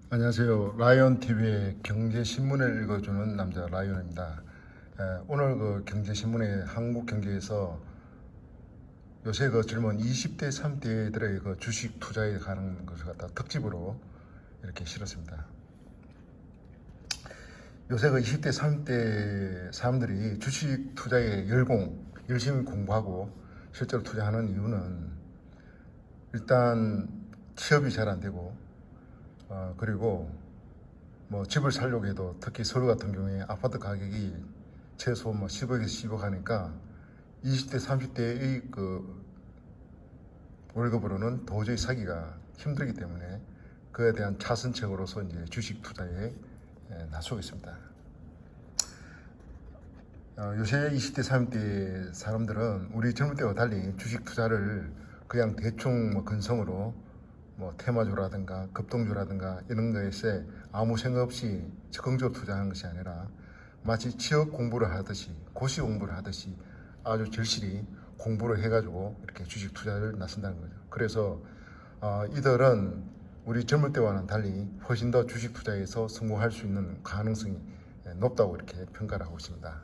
안녕하세요. 라이언TV의 경제신문을 읽어주는 남자 라이언입니다. 오늘 그 경제신문의 한국 경제에서 요새 그 젊은 20대, 30대들의 그 주식 투자에 관한 것을 갖다 특집으로 이렇게 실었습니다. 요새 그 20대, 30대 사람들이 주식 투자에 열심히 공부하고 실제로 투자하는 이유는 일단 취업이 잘 안 되고 그리고 뭐 집을 살려고 해도 특히 서울 같은 경우에 아파트 가격이 최소 뭐 10억에서 10억 하니까 20대, 30대의 그 월급으로는 도저히 사기가 힘들기 때문에 그에 대한 차선책으로서 이제 주식 투자에 나서겠습니다. 요새 20대, 30대 사람들은 우리 젊을 때와 달리 주식 투자를 그냥 대충 뭐 근성으로 뭐 테마주라든가 급등주라든가 이런 것에 아무 생각 없이 적극적으로 투자하는 것이 아니라 마치 취업 공부를 하듯이 고시 공부를 하듯이 아주 절실히 공부를 해가지고 이렇게 주식 투자를 나선다는 거죠. 그래서 이들은 우리 젊을 때와는 달리 훨씬 더 주식 투자에서 성공할 수 있는 가능성이 높다고 이렇게 평가를 하고 있습니다.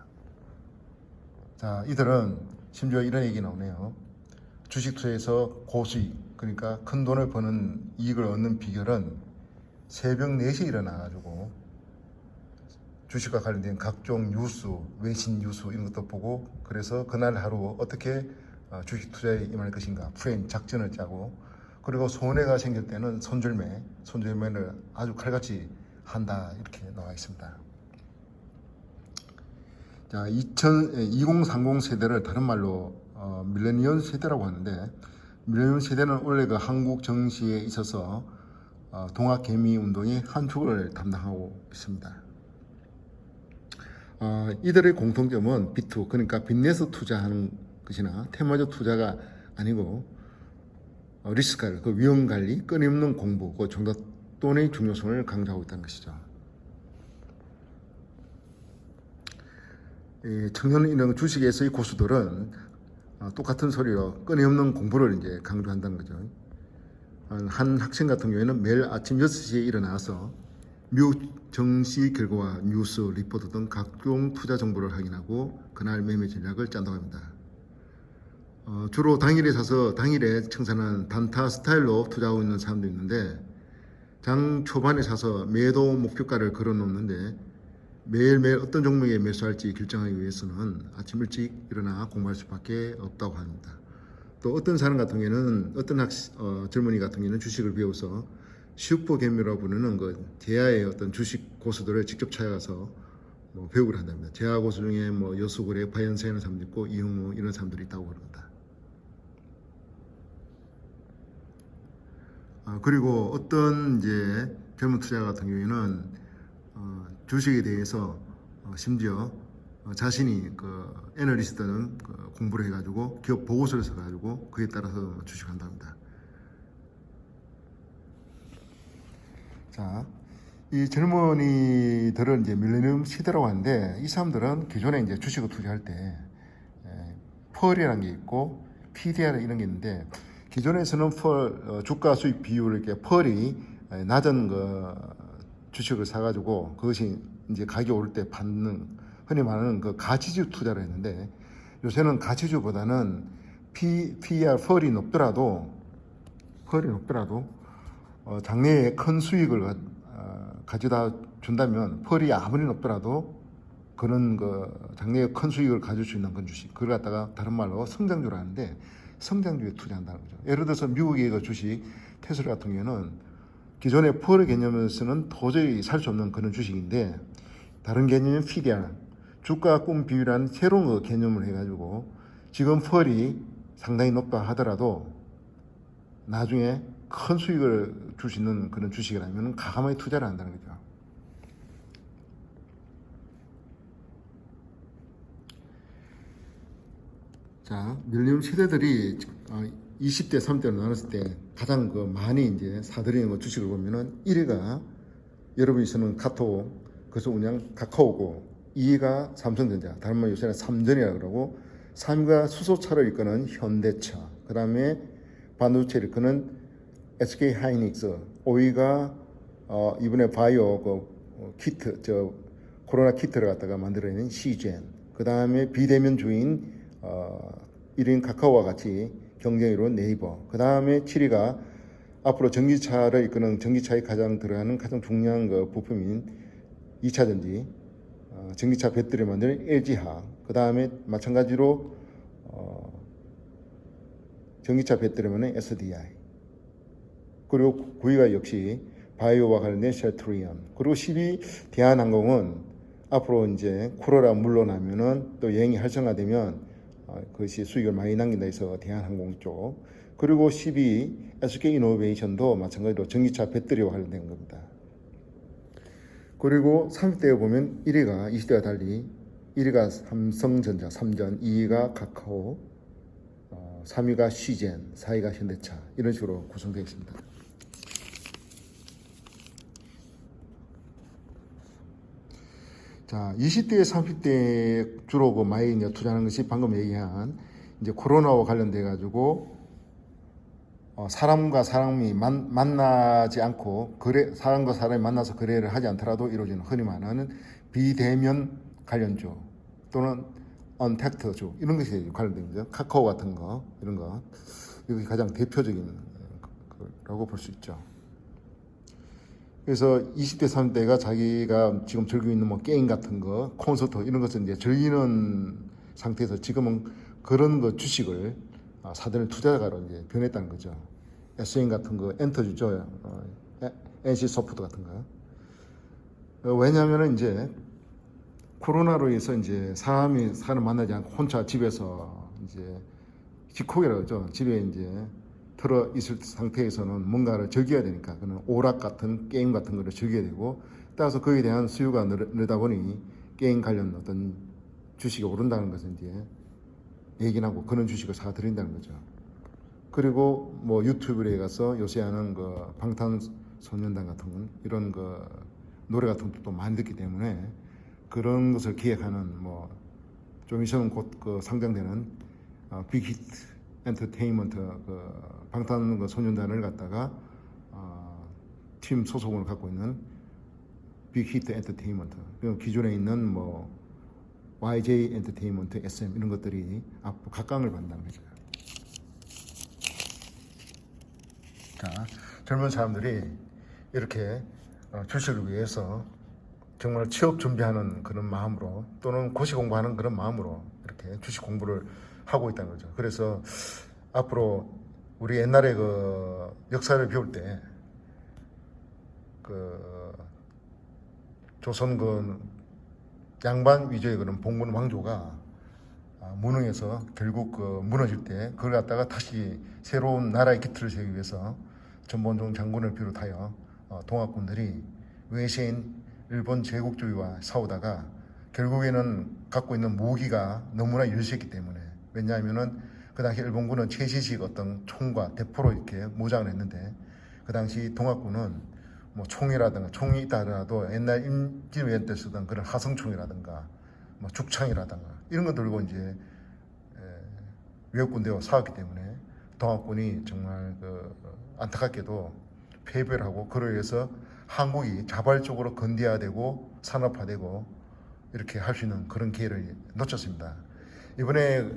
자, 이들은 심지어 이런 얘기 나오네요. 주식 투자에서 고수익, 그러니까 큰 돈을 버는 이익을 얻는 비결은 새벽 4시에 일어나가지고 주식과 관련된 각종 뉴스, 외신 뉴스 이런 것도 보고, 그래서 그날 하루 어떻게 주식 투자에 임할 것인가 플랜 작전을 짜고, 그리고 손해가 생길 때는 손절매를 아주 칼같이 한다, 이렇게 나와 있습니다. 자, 2030 세대를 다른 말로 밀레니엄 세대라고 하는데, 밀레니엄 세대는 원래 그 한국 정치에 있어서 동학개미 운동의 한 축을 담당하고 있습니다. 이들의 공통점은 비투, 그러니까 빚내서 투자하는 것이나 테마주 투자가 아니고 리스크를, 그 위험관리, 끊임없는 공부, 그 종잣돈의 중요성을 강조하고 있다는 것이죠. 청년 이런 주식에서의 고수들은 똑같은 소리로 끊임없는 공부를 이제 강조한다는 거죠. 한 학생 같은 경우에는 매일 아침 6시에 일어나서 미국 정시 결과와 뉴스, 리포트 등 각종 투자 정보를 확인하고 그날 매매 전략을 짠다고 합니다. 주로 당일에 사서 당일에 청산하는 단타 스타일로 투자하고 있는 사람도 있는데, 장 초반에 사서 매도 목표가를 걸어 놓는데 매일매일 어떤 종목에 매수할지 결정하기 위해서는 아침 일찍 일어나 공부할 수밖에 없다고 합니다. 또 어떤 사람 같은 경우에는 젊은이 같은 경우에는 주식을 배워서 슈퍼개미라고 부르는 그 제야의 어떤 주식 고수들을 직접 찾아가서 배우를 한답니다. 제야 고수 중에 여수구래, 바이언세 하는 사람도 있고 이용호 이런 사람들이 있다고 그럽니다. 그리고 어떤 이제 젊은 투자자 같은 경우에는 주식에 대해서 심지어 자신이 그 애널리스트는 공부를 해가지고 기업 보고서를 써가지고 그에 따라서 주식한답니다. 자, 이 젊은이들은 이제 밀레니엄 세대라고 하는데, 이 사람들은 기존에 이제 주식을 투자할 때 펄이라는 게 있고 PDR 이런 게 있는데, 기존에서는 주가 수익 비율을 이렇게 펄이 낮은 주식을 사가지고 그것이 이제 가격이 오를 때 받는, 흔히 말하는 그 가치주 투자를 했는데, 요새는 가치주보다는 PER 펄이 높더라도 장래에 큰 수익을 가져다 준다면 펄이 아무리 높더라도 그런 장래에 큰 수익을 가질 수 있는 건 주식, 그걸 갖다가 다른 말로 성장주를 하는데, 성장주에 투자한다는 거죠. 예를 들어서 미국의 그 주식 테슬라 같은 경우는 기존의 펄의 개념에서는 도저히 살 수 없는 그런 주식인데, 다른 개념인 PDR, 주가 꿈 비율이라는 새로운 개념을 해가지고 지금 펄이 상당히 높다 하더라도 나중에 큰 수익을 줄 수 있는 그런 주식이라면 과감하게 투자를 한다는 거죠. 자, 밀레니엄 세대들이 20대, 30대로 나눴을 때 가장 많이 이제 사들이는 주식을 보면은 1위가 여러분이 쓰는 카톡, 그래서 운영 카카오고, 2위가 삼성전자, 다른 말 요새는 삼전이라고 그러고, 3위가 수소차를 이끄는 현대차, 그 다음에 반도체를 이끄는 SK 하이닉스, 5위가 이번에 바이오 키트, 코로나 키트를 갖다가 만들어낸 시젠, 그 다음에 비대면주인 1인 카카오와 같이 경쟁 이룬 네이버, 그 다음에 7위가 앞으로 전기차를 이끄는 전기차에 들어가는 가장 중요한 부품인 2차전지, 전기차 배터리 만드는 LG화학, 그 다음에 마찬가지로 전기차 배터리 만드는 SDI, 그리고 9위가 역시 바이오와 관련된 셀트리온, 그리고 10위 대한항공은 앞으로 이제 코로나 물러나면은 또 여행이 활성화되면 그것이 수익을 많이 남긴다 해서 대한항공 쪽, 그리고 12위 SK이노베이션도 마찬가지로 전기차 배터리와 관련된 겁니다. 그리고 30대에 보면 1위가 20대와 달리 1위가 삼성전자, 삼전, 2위가 카카오, 3위가 시젠, 4위가 현대차, 이런 식으로 구성되어 있습니다. 자, 20대, 30대 주로 많이 투자하는 것이 방금 얘기한 이제 코로나와 관련돼 가지고 사람과 사람이 만나지 않고 사람과 사람이 만나서 거래를 하지 않더라도 이루어지는 흔히 말하는 비대면 관련주 또는 언택트주, 이런 것이 관련됩니다. 카카오 같은 거, 이런 거, 이것이 가장 대표적인 거라고 볼 수 있죠. 그래서 20대, 30대가 자기가 지금 즐기고 있는 게임 같은 거, 콘서트 이런 것을 이제 즐기는 상태에서 지금은 그런 주식을 사들인 투자가로 이제 변했다는 거죠. SN 같은 거, 엔터주죠. NC 소프트 같은 거. 왜냐하면 이제 코로나로 인해서 이제 사람을 만나지 않고 혼자 집에서 이제 집콕이라고 하죠. 집에 이제 들어 있을 상태에서는 뭔가를 즐겨야 되니까, 그는 오락 같은 게임 같은 거를 즐겨야 되고, 따라서 거기에 대한 수요가 늘다 보니 게임 관련 어떤 주식이 오른다는 것은 이제 얘기는 하고 그런 주식을 사들인다는 거죠. 그리고 유튜브에 가서 요새 하는 방탄소년단 같은 이런 노래 같은 것도 많이 듣기 때문에 그런 것을 기획하는 좀 있으면 곧 상장되는 빅히트 엔터테인먼트 방탄소년단을 갖다가 팀 소속을 갖고 있는 빅히트 엔터테인먼트, 그리고 기존에 있는 YJ 엔터테인먼트, SM 이런 것들이 앞으로 각광을 받는다는 거죠. 자, 젊은 사람들이 이렇게 주식을 위해서 정말 취업 준비하는 그런 마음으로, 또는 고시 공부하는 그런 마음으로 이렇게 주식 공부를 하고 있다는 거죠. 그래서 앞으로 우리 옛날에 역사를 배울 때 조선 양반 위주의 그런 봉건 왕조가 무능해서 결국 무너질 때 그걸 갖다가 다시 새로운 나라의 기틀을 세우기 위해서 전본종 장군을 비롯하여 동학군들이 외세인 일본 제국주의와 싸우다가 결국에는 갖고 있는 무기가 너무나 유리했기 때문에, 왜냐하면은 그 당시 일본군은 최신식 어떤 총과 대포로 이렇게 무장을 했는데, 그 당시 동학군은 총이라든가, 총이 있다 하더라도 옛날 임진왜란 때 쓰던 그런 하성총이라든가 죽창이라든가 이런 거 들고 이제 외국군대와 싸웠기 때문에 동학군이 정말 안타깝게도 패배를 하고, 그로 인해서 한국이 자발적으로 건대화되고 산업화되고 이렇게 할 수 있는 그런 기회를 놓쳤습니다. 이번에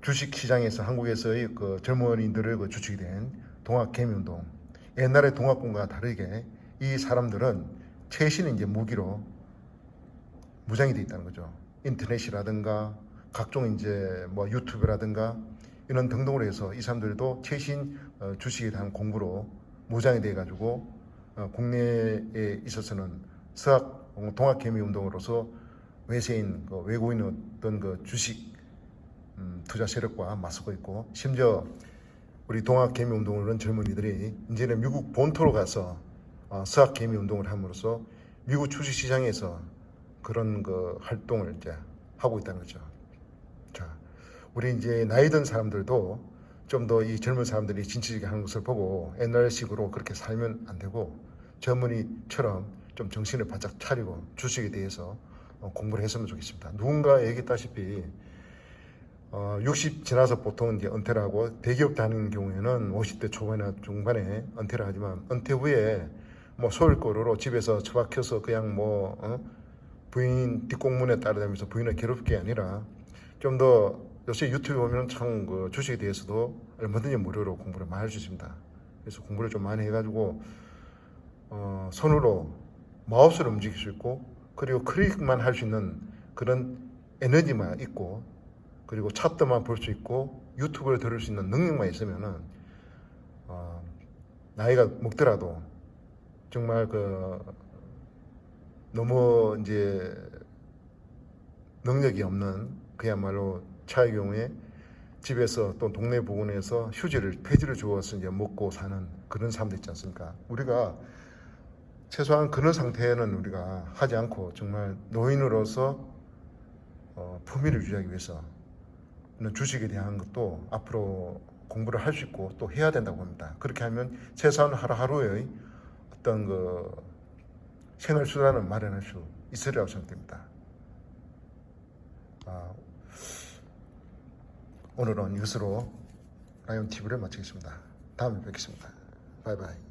주식시장에서 한국에서의 젊은이들을 주축이 된 동학개미운동, 옛날의 동학군과 다르게 이 사람들은 최신의 이제 무기로 무장이 되어 있다는 거죠. 인터넷이라든가 각종 이제 유튜브라든가 이런 등등으로 해서 이 사람들도 최신 주식에 대한 공부로 무장이 돼 가지고 국내에 있어서는 동학개미운동으로서 외세인 외국인 어떤 주식 투자 세력과 맞서고 있고, 심지어 우리 동학개미운동을 하는 젊은이들이 이제는 미국 본토로 가서 서학개미운동을 함으로써 미국 주식시장에서 그런 활동을 이제 하고 있다는 거죠. 자, 우리 이제 나이 든 사람들도 좀 더 이 젊은 사람들이 진취적이게 하는 것을 보고 옛날식으로 그렇게 살면 안 되고, 젊은이처럼 좀 정신을 바짝 차리고 주식에 대해서 공부를 했으면 좋겠습니다. 누군가 얘기했다시피 60 지나서 보통 이제 은퇴를 하고 대기업 다니는 경우에는 50대 초반이나 중반에 은퇴를 하지만 은퇴 후에 뭐 소일거리로 집에서 처박혀서 그냥 부인 뒷공문에 따라다니면서 부인을 괴롭힐 게 아니라 좀 더 요새 유튜브 보면 참 그 주식에 대해서도 얼마든지 무료로 공부를 많이 할 수 있습니다. 그래서 공부를 좀 많이 해가지고 손으로 마우스를 움직일 수 있고 그리고 클릭만 할 수 있는 그런 에너지만 있고 그리고 차트만 볼 수 있고 유튜브를 들을 수 있는 능력만 있으면은 나이가 먹더라도 정말 너무 이제 능력이 없는 그야말로 차의 경우에 집에서 또 동네 보건에서 폐지를 주어서 이제 먹고 사는 그런 사람들 있지 않습니까? 우리가 최소한 그런 상태는 우리가 하지 않고 정말 노인으로서 품위를 유지하기 위해서 주식에 대한 것도 앞으로 공부를 할 수 있고 또 해야 된다고 봅니다. 그렇게 하면 최소한 하루하루의 어떤 생활 수단을 마련할 수 있으리라고 생각됩니다. 오늘은 이것으로 라이온 TV를 마치겠습니다. 다음에 뵙겠습니다. 바이바이.